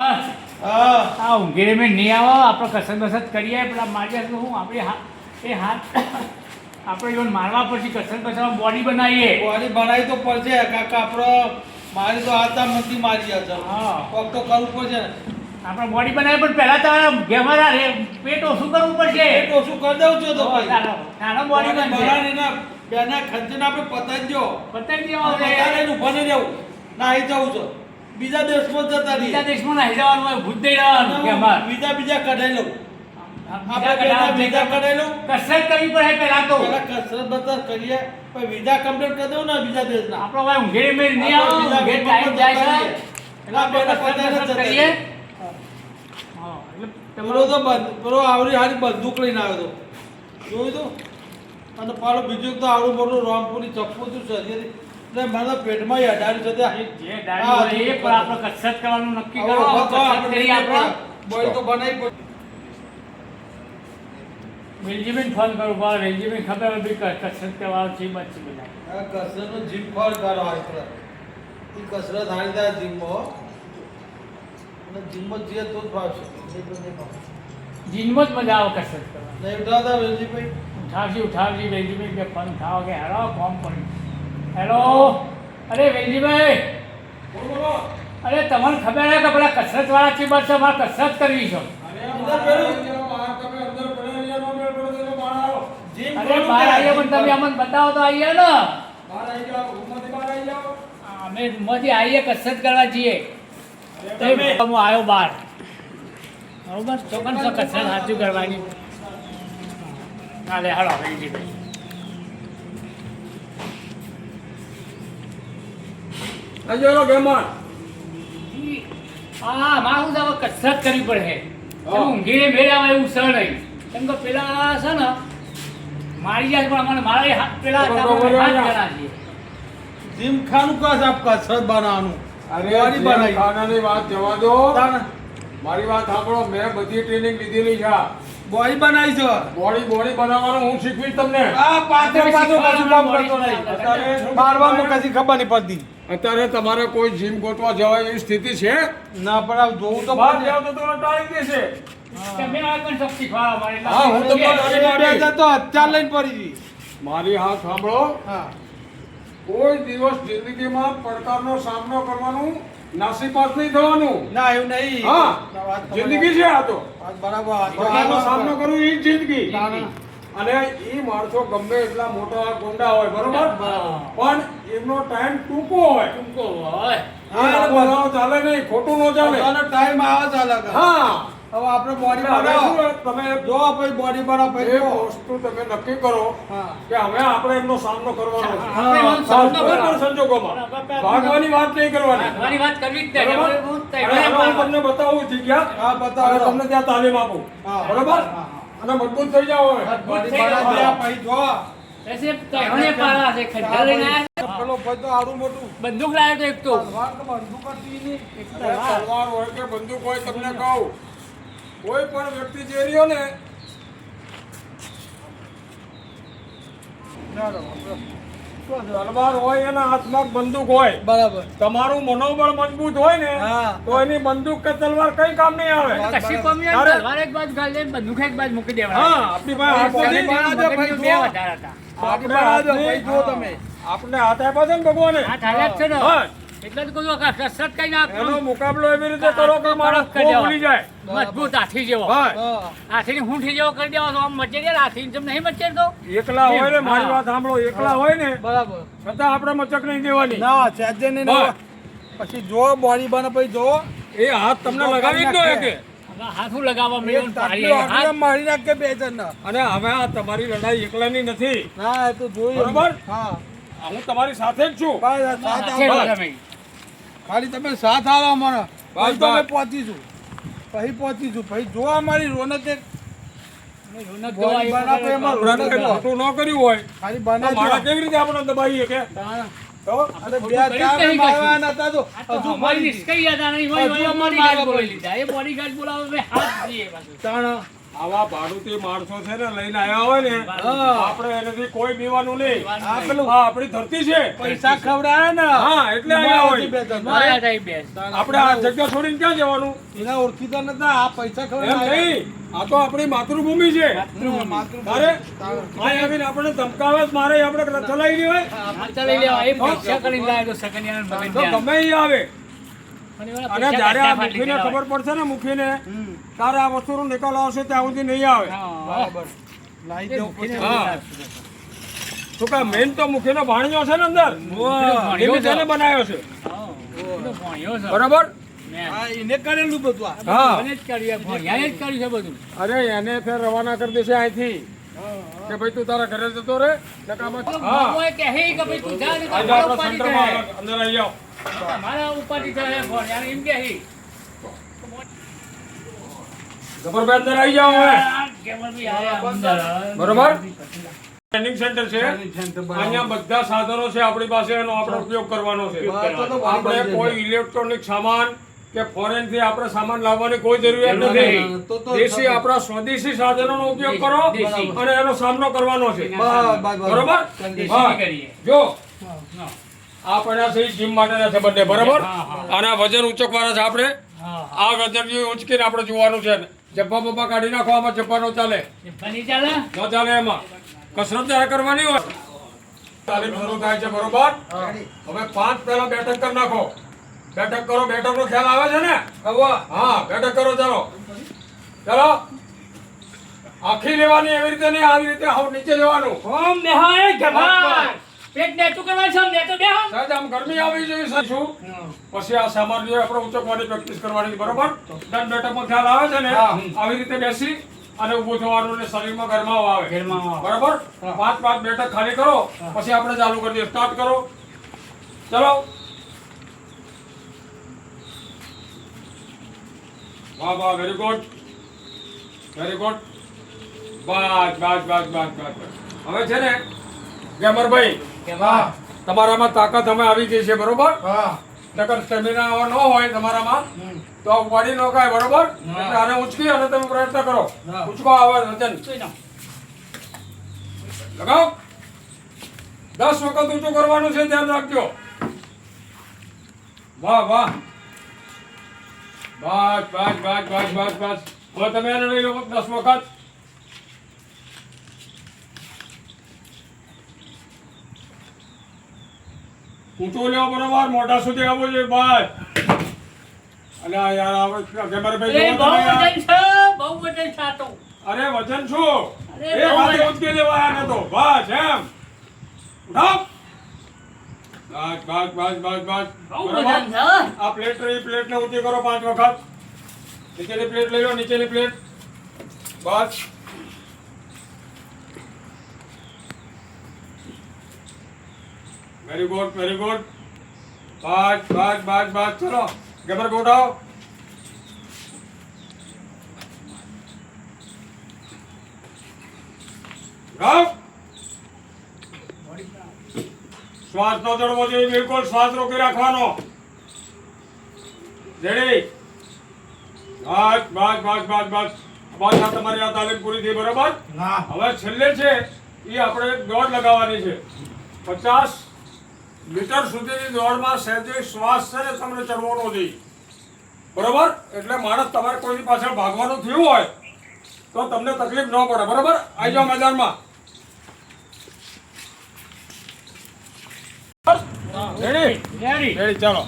આ ઊંઘેરે મેં નહીં આવો આપણે કસરત બસરત કરીએ પેલા મારી હું આપણે એ હાથ આપણે જો મારવા પછી કસરત બસરત બોડી બનાવીએ. બોડી બનાવી તો પડશે કાકા. આપણો મારી તો હાથ નથી મારી હશે. હા પગ તો કરવું પડશે ને. આપણે બોડી બનાવી પણ પહેલા તો ગેમરા રે પેટ ઓછું કરવું પડશે. પેટ ઓછું કરી દઉં છું તો ભાઈ. નાનો બોડી બનાવીને ના બેના ખર્ચીને આપણે પતાવી દો. પતાવી દેવા પતાવીને ઊભા નહીં રહેવું. નાહી જવું છે. બીજા દેશમાં જતા રહી. બીજા દેશમાં નાહી જવાનું હોય ભૂત દઈ રહેવાનું કે અમાર બીજા કઢાઈ લઉં. આપણે બીજા કઢાઈ લઉં. કસરત કરવી પડે પહેલા તો. પેલા કસરત બસરત કરીએ પછી વિઝા કમ્પ્લીટ કરી દઉં ને બીજા દેશના. આપણો ભાઈ ઊંઘેરે મેં નહીં આવો ઊંઘે ટાઈમ જાય છે એટલે આપણે કસરત કરીએ. હા એટલે પેલો તો પેલો આવડી હારી બંદૂક લઈને આવ્યો હતો જોયું તો. અને પાછું બીજું તો આવડું મોટું રામપુરી ચપ્પુ હતું શરીર એટલે મને પેટમાં અડાડી છે જે દાડી હોય એ પણ આપણે કસરત કરવાનું નક્કી કરો. કસરત કરી આપણે બોય તો બનાવી વેલજીબેન ફોન કરો બા વેલજીબેન ખબર બી કસરત કરવાનું છે બસ બધા. આ કસરતનો જીમ ફળ કરો આપણે. એ કસરત હારી થાય જીમમાં. અને જીમમાં જઈએ તો જ ફાવશે. નહીં તો નહીં ફાવશે. જીનમાં જ મજા આવે કસરત કરવાની. નહીં ઉઠાવતા વેલજીભાઈ. ઉઠાવજી વેલજીભાઈ કે ફોન ખાવા કે હેલો ફોન કરી. હેલો અરે વેલજીભાઈ બોલો. અરે તમને ખબર છે કે પેલા કસરત વાળા છે બસ અમારે કસરત કરવી છે. અરે બહાર આવીએ પણ તમે અમને બતાવો તો આવીએ ને. અમે રૂમમાંથી આવીએ કસરત કરવા જઈએ. હું આવ્યો બહાર બરોબર ચોકન સો કસરત સાચું કરવાની. હાલે હાલો વેલજીભાઈ. હા મારું તો હવે કસરત કરવી પડે. ઊંઘીને મેળે આવે એવું સર નહીં. કેમ કે પેલા છે ને મારી જાય પણ મને મારા હાથ પેલા હાથ જણા છીએ. જીમ ખાનું કાશ આપ કસરત બનાવવાનું. અરે ખાનાની વાત જવા દો. મારી વાત સાંભળો, મેં બધી ટ્રેનિંગ લીધેલી છે. બોડી બનાવી છે. બોડી બનાવવાનું હું શીખવીશ તમને. આ પાછળ પાછું કશું કામ કરતો નહીં. મારવામાં કશી ખબર નહીં પડતી. અત્યારે તમારે કોઈ જીમ ગોતવા જવાય એવી સ્થિતિ છે? ના પણ આ જોવું તો બહાર પડે. જાવ તો તમને ટાળી દેશે. તમે આ પણ શક્તિ ખાવા મારે. હા, હું તો બે હજાર તો હથિયાર લઈને પડી ગઈ. મારી હાથ સાંભળો, હા કોઈ દિવસ જિંદગીમાં પડકારનો સામનો કરવાનું નાસીપાસ નહીં થવાનું. ના એવું નહીં. હા, વાત તમારી જિંદગી છે આ તો. વાત બરાબર. પડકારનો સામનો કરવો એ જ જિંદગી. ના, ના. અને એ માણસો ગમે એટલા મોટા ગુંડા હોય, બરોબર, પણ એમનો ટાઈમ ટૂંકો હોય. ટૂંકો હોય. એ બોલાવો ચાલે નહીં, ખોટું ન ચાલે. બધાનો ટાઈમ આવે ચાલે કરે. હા, હવે આપણે બોડી હવે બનાવો. શું તમે જો પછી બોડી બનાવો પછી એક જો. વસ્તુ તમે નક્કી કરો હા કે હવે આપણે એમનો સામનો કરવાનો છે. આપણે એમનો સામનો કોઈ કરવાનો. પણ સંજોગોમાં ભાગવાની વાત નહીં કરવાની. મારી વાત કરવી જ નહીં. બરોબર? અને હવે હું તમને બતાવું જગ્યા. હા બતાવો. અને તમને ત્યાં તાલીમ આપું. હા. બરોબર? હા, અને મજબૂત થઈ જાઓ હવે. બોડી બનાવી દે પછી જો. એસે તહેવારે પાડવા છે ખંડા લઈને આયા. પેલો ભાઈ તો આડું મોટું. બંદૂક લાવ્યો તો એક તો તલવાર તો બંદૂક હતી નહીં. અરે તલવાર હોય કે બંદૂક હોય, તમને કહું, કોઈ પણ વ્યક્તિ જે રહ્યો ને તલવાર હોય એના હાથમાં બંદૂક હોય, બરાબર. તમારું મનોબળ મજબૂત હોય ને હા. તો એની બંદૂક કે તલવાર કઈ કામ નહીં આવે. કશી કોમી હોય ને તલવાર એક બાજુ ગાલી દે બંદૂક એક બાજુ મૂકી દેવાની. હા, આપણી પાસે હાથ બોડી નથી. બનાવજો ભાઈ, બે જુઓ. વધારે હતા. બોડી બનાવજો ભાઈ જો તમે. આપણે હાથ આપ્યા છે ને ભગવાને. હાથ હાલ્યા જ છે ને. હા. એટલે જ કહું છું કે કસરત કઈ નાખો. એનો મુકાબલો એવી રીતે કરો કે માણસ ખો ભૂલી જાય. મજબૂત હાથી જેવો. હા. હા. હાથીની હૂંઠી જેવો કરી દેવાનો. આમ મચે જાય હાથી જેમ નહીં મચે તો એકલા હોય ને, મારી હા. વાત સાંભળો, એકલા હોય ને બરાબર. છતાં આપણે મચક નહીં દેવાની. ના સહેજે નહીં હા. ના. પછી જો બોડી બને પછી જો. એ હાથ તમને લગાવી જ ન શકે. હાથું લગાવવા એક મળ્યું તાટલી આટલી મારી નાખે બે જણના. અને હવે આ તમારી લડાઈ એકલાની નથી. ના એ તો જોયું. બરોબર? હા હું તમારી સાથે જ છું. બસ સાથ આવો. ખાલી તમે સાથ આવો અમારા. બસ, પછી તો અમે બસ. પહોંચીશું. પછી પહોંચીશું. પછી જો અમારી રોનક એક રોનક બોડી બનાવો એમાં આપણે રોનક કંઈ જો. ખોટું ન કર્યું હોય ખાલી તો મારા બનાવી કેવી રીતે આપણે દબાઈએ કે તો અને બે ચાર મારવાના હતા તો હજુ અમારી મળી નિષ્કર્ષ હતા નહીં હોય હજુ હોય અમારી અમારી ગાડી મારવા બોલાવી લીધા. એ બોડી ગાર્ડ બોલાવે હાથ દીએ પાછું. તાણ આવા ભાડુતી માણસો છે ને લઈને આવ્યા હોય ને હા. આપણે એનાથી કોઈ બીવાનું નહીં. આ પેલું આ આપણી ધરતી છે. પૈસા ખવડાવે ને હા, એટલે આવ્યા હોય. બે જણ. મારા થાય બેસ. આપણે આ જગ્યા છોડીને ક્યાં જવાનું? એના ઓળખીતા નતા આ પૈસા એમ ખવડાવે નહીં. આ તો આપણી માતૃભૂમિ છે. તારે અહીં આવીને આપણને ધમકાવે છે, મારે આપણે ચલાવી લેવાય. માતા લઈ લેવા એ પૈસા કરીને લાવ્યો તો સકનિયાનો મગન તો ત્યાં. ગમે ઈ આવે. અને ઓલા અને પૈસા જ્યારે આ કાઢ્યા મુખીને ફાટી ખબર પડશે ને મુખીને તારે આ વસ્તુનો નિકાલ આવશે ત્યાં સુધી નહીં આવે. હા. લાઈ એ દેવું મુખીને પડશે. બોલાવે. તો કે મેન તો મુખીનો ભાણિયો છે ને અંદર. એને જેને બનાવ્યો છે. હા. એનો ભણ્યો છે. બરાબર? મેં. હા એને કરેલું બધું આ. હા. મને જ કર્યું, ભણ્યાએ જ કર્યું છે બધું. અરે એને ફેર રવાના કરી દેશે અહીંથી કે ભાઈ તું તારા ઘરે જતો રે નકામા. હા. બાપુએ કહે કે ભાઈ તું જા ને તો આજે મારા આપણા ઉપાધિ સેન્ટરમાં થાય. અંદર આવી જાઓ. મારા ઉપાધિ થાય ભણ્યાને એમ કહે. જબરભાઈ અંદર આવી જાઓ હવે. આ કેવલ બી આયા અંદર. બરોબર? ટ્રેનિંગ સેન્ટર છે. ટ્રેનિંગ સેન્ટર બરાબર. અહીંયા બધા સાધનો છે આપણી પાસે, એનો આપણે ઉપયોગ કરવાનો છે. બસ તો તો આપણે બરાબર છે. કોઈ ઇલેક્ટ્રોનિક સામાન કે ફોરેન થી આપણે સામાન લાવવાની કોઈ જરૂરિયાત જરૂર નથી. નહીં. તો દેશી આપણા સ્વદેશી સાધનોનો ઉપયોગ કરો દેશી. અને એનો સામનો કરવાનો છે. બસ. બરોબર? દેશી હા. કરીએ. જો હા. આ પડ્યા છે જીમ માટેના છે બંને, બરાબર? હા, હા. આના વજન ઉંચકવાના છે આપણે. હા. આ વજન જે ઉંચકીને આપણે જોવાનું છે. જબ્બા બબ્બા કાઢી નાખો, આમાં જબ્બા નો ચાલે, એ બની ચાલે? ન ચાલે. એમાં કસરત ત્યારે કરવાની હોય. તાલીમ શરૂ થાય છે, બરોબર? હવે 5 પહેલા બેઠક કરી નાખો. બેઠક કરો. બેઠક નો ખ્યાલ આવે છે ને? હા, બેઠક કરો. ચાલો આખી લેવાની, એવી રીતે નહીં, આવી રીતે હાવ નીચે લેવાનું. ઓમ બેહાય જભાર. પેટ નેટું કરવાનું છે, નેટું બેહો. સાહેબ આમ ગરમી આવી જોઈએ છે શું? પછી આ સામાન જે આપણે ઉંચકવાની પ્રેક્ટિસ કરવાની છે, બરોબર? દંડ બેઠકમાં ખ્યાલ આવે છે ને? આવી રીતે બેસી અને ઊભું થવાનું ને શરીરમાં ગરમાવો આવે. ગરમાવો આવે. બરાબર? 5 બેઠક ખાલી કરો, પછી આપણે ચાલુ કરી દઈએ. સ્ટાર્ટ કરો. ચલો. વાહ વાહ, વેરી ગુડ, વેરી ગુડ. બસ. હવે છે ને ગેમરભાઈ, કે વાહ. તમારામાં તાકાત અમે આવી ગઈ છે, બરોબર? હા. નકર સ્ટેમિના ન હોય તમારામાં તો આ ઉપાડી ન ખાય, બરોબર? એટલે આને ઉંચકી અને તમે પ્રયત્ન કરો. હા. ઉંચકો આવે વજન સુઈ જાઓ. લગાવો. 10 વખત ઊંચું કરવાનું છે, ધ્યાન રાખજો. વાહ. બસ. હવે તમે એને લઈ લો 10 વખત. ઊંચું લેવો, બરોબર? મોઢા સુધી આવવું જોઈએ. બસ. અલ્યા યાર, આવે ગેમરભાઈ, એ જોવો બહુ તમે યાર. વજન છે, બહુ વજન છે આ તો. અરે વજન શું? અરે એક બહુ હાથે વજન. ઉંચકી લેવાયા ને તો. બસ એમ. ઉઠાવ. બસ. બહુ બરોબર? વજન છે. આ પ્લેટને ઊંચી કરો 5 વખત. નીચેની પ્લેટ લઈ લો, નીચેની પ્લેટ. બસ. Very good. બસ. ચલો ગબર ગોઠાવ. શ્વાસ નો ચડવો જોઈએ, બિલકુલ શ્વાસ રોકી રાખવાનો. રેડી? બસ. આ તમારી આ તાલીમ પૂરી થઈ, બરોબર? હા. હવે છેલ્લે છે એ આપણે દોડ લગાવવાની છે. 50 મીટર સુધીની દોડમાં સહેજે શ્વાસ છે ને તમને ચડવો ન જોઈએ, બરોબર? એટલે માણસ તમારે કોઈની પાછળ ભાગવાનું થયું હોય તો તમને તકલીફ ન પડે, બરોબર? આવી જાઓ મેદાનમાં. રેડી? ચાલો.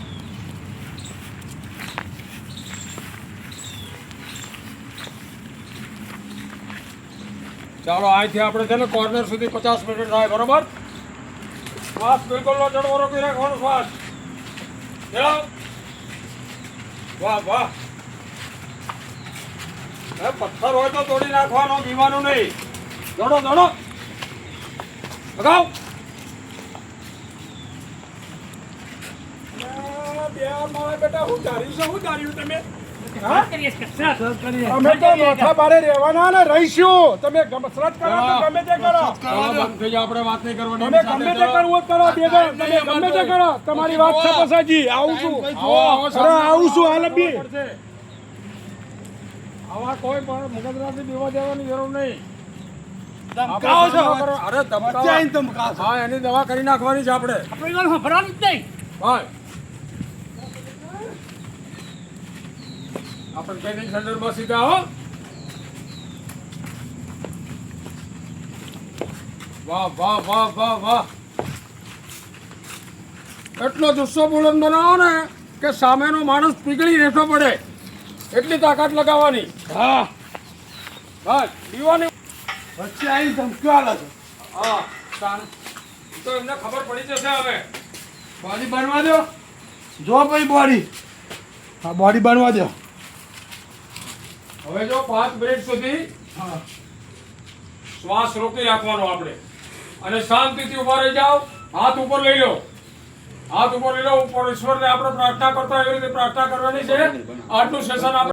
અહીંથી આપણે છે ને કોર્નર સુધી 50 મિનિટ થાય, બરોબર? શ્વાસ બિલકુલ નો ચડવો રોકી રાખવાનો. શ્વાસ ચલાવો. વાહ. પથ્થર હોય તો તોડી નાખવાનો, બીવાનું નહીં. દોડો. લગાવ. બેટા હું ધાર્યું તમે? કસરત કરીએ છીએ, કસરત. અમે તો માથા ભારે રહેવાના ને રહીશું. તમે કસરત કરો તો ગમે તે કરો. આપણે વાત નહીં કરવાની. તમે ગમે તે કરવું કરો. તમે ગમે તે કરો. તમારી વાત છે પસાજી. આવું છું. હાલ બી. આવા કોઈ પણ મગજમાંથી બીવા દેવાની જરૂર નહીં. ધમકાવો છો આપણે કરો. અરે વચ્ચે આવીને ધમકાવો. ધમકાવો છો. હા, એની દવા કરી નાખવાની છે આપણે. આપણે એનું સંભળાવાનું જ નહીં. ભાઈ આપણે ટ્રેનિંગ સેન્ટરમાં સીધા હો. વાહ વાહ વાહ વાહ વાહ. એટલો જુસ્સો બુલંદ બનાવો ને કે સામેનો માણસ પીગળી રહેતો પડે એટલી તાકાત લગાવવાની. હા બસ દીવાની. વચ્ચે આવીને ધમકાવો છો. હા તાન. તો એમને ખબર પડી જશે હવે. બોડી બનવા દો. જો ભાઈ બોડી. હા બોડી બનવા દો. હવે જો 5 મિનિટ સુધી હા શ્વાસ રોકી રાખવાનો આપણે અને શાંતિથી ઉભા રહી જાઓ. હાથ ઉપર લઈ લો. હાથ ઉપર લઈ લો. ઉપર ઈશ્વરને આપણે પ્રાર્થના કરતા એવી રીતે પ્રાર્થના કરવાની છે. આટલું સેશન આપણે